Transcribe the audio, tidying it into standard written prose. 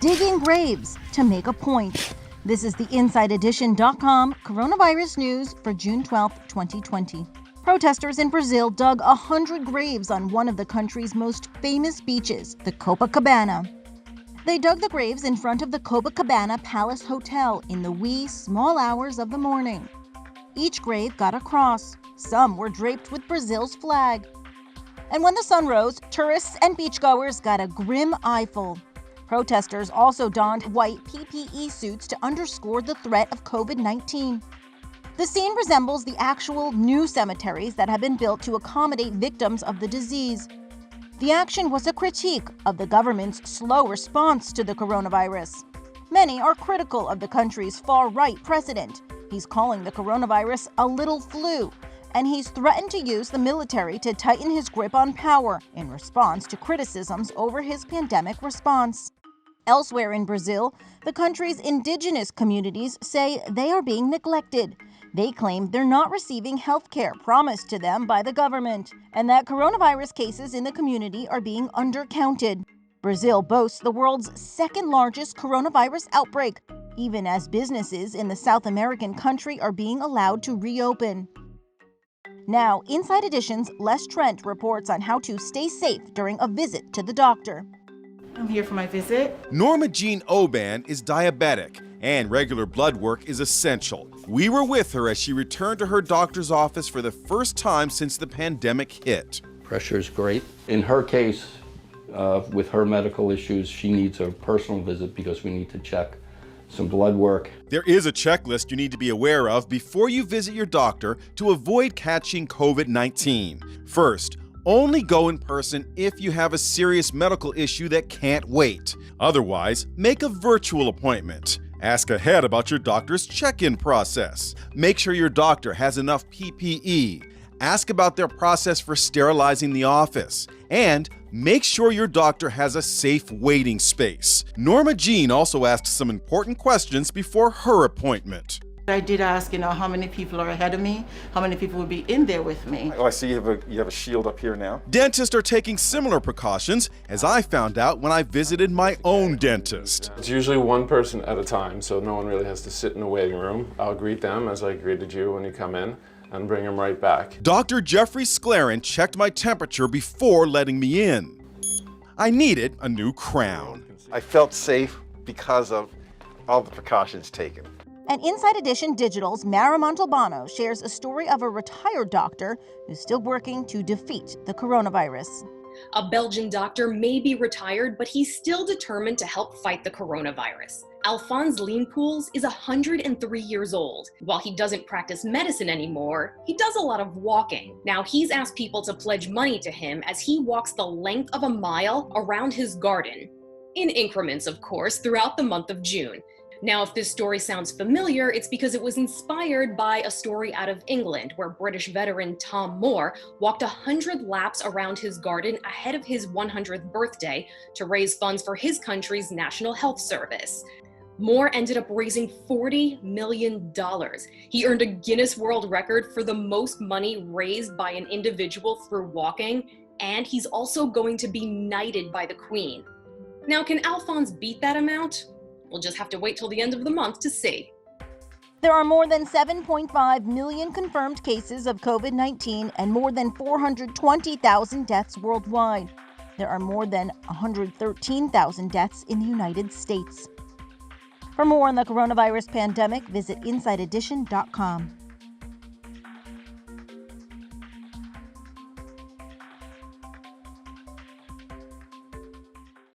digging graves to make a point. This is the InsideEdition.com coronavirus news for June 12, 2020. Protesters in Brazil dug 100 graves on one of the country's most famous beaches, the Copacabana. They dug the graves in front of the Copacabana Palace Hotel in the wee, small hours of the morning. Each grave got a cross. Some were draped with Brazil's flag. And when the sun rose, tourists and beachgoers got a grim eyeful. Protesters also donned white PPE suits to underscore the threat of COVID-19. The scene resembles the actual new cemeteries that have been built to accommodate victims of the disease. The action was a critique of the government's slow response to the coronavirus. Many are critical of the country's far-right president. He's calling the coronavirus a little flu, and he's threatened to use the military to tighten his grip on power in response to criticisms over his pandemic response. Elsewhere in Brazil, the country's indigenous communities say they are being neglected. They claim they're not receiving health care promised to them by the government, and that coronavirus cases in the community are being undercounted. Brazil boasts the world's second largest coronavirus outbreak, even as businesses in the South American country are being allowed to reopen. Now, Inside Edition's Les Trent reports on how to stay safe during a visit to the doctor. I'm here for my visit. Norma Jean Oban is diabetic, and regular blood work is essential. We were with her as she returned to her doctor's office for the first time since the pandemic hit. Pressure is great. In her case, with her medical issues, she needs a personal visit because we need to check some blood work. There is a checklist you need to be aware of before you visit your doctor to avoid catching COVID-19. First, only go in person if you have a serious medical issue that can't wait. Otherwise, make a virtual appointment. Ask ahead about your doctor's check-in process. Make sure your doctor has enough PPE. Ask about their process for sterilizing the office. And make sure your doctor has a safe waiting space. Norma Jean also asked some important questions before her appointment. I did ask, how many people are ahead of me, how many people will be in there with me. Oh, I see you have a shield up here now. Dentists are taking similar precautions, as I found out when I visited my own dentist. It's usually one person at a time, so no one really has to sit in the waiting room. I'll greet them as I greeted you when you come in, and bring them right back. Dr. Jeffrey Sclaren checked my temperature before letting me in. I needed a new crown. I felt safe because of all the precautions taken. And Inside Edition Digital's Mara Montalbano shares a story of a retired doctor who's still working to defeat the coronavirus. A Belgian doctor may be retired, but he's still determined to help fight the coronavirus. Alphonse Leenpoels is 103 years old. While he doesn't practice medicine anymore, he does a lot of walking. Now he's asked people to pledge money to him as he walks the length of a mile around his garden. In increments, of course, throughout the month of June. Now, if this story sounds familiar, it's because it was inspired by a story out of England where British veteran Tom Moore walked 100 laps around his garden ahead of his 100th birthday to raise funds for his country's National Health Service. Moore ended up raising $40 million. He earned a Guinness World Record for the most money raised by an individual through walking, and he's also going to be knighted by the Queen. Now, can Alphonse beat that amount? We'll just have to wait till the end of the month to see. There are more than 7.5 million confirmed cases of COVID-19 and more than 420,000 deaths worldwide. There are more than 113,000 deaths in the United States. For more on the coronavirus pandemic, visit InsideEdition.com.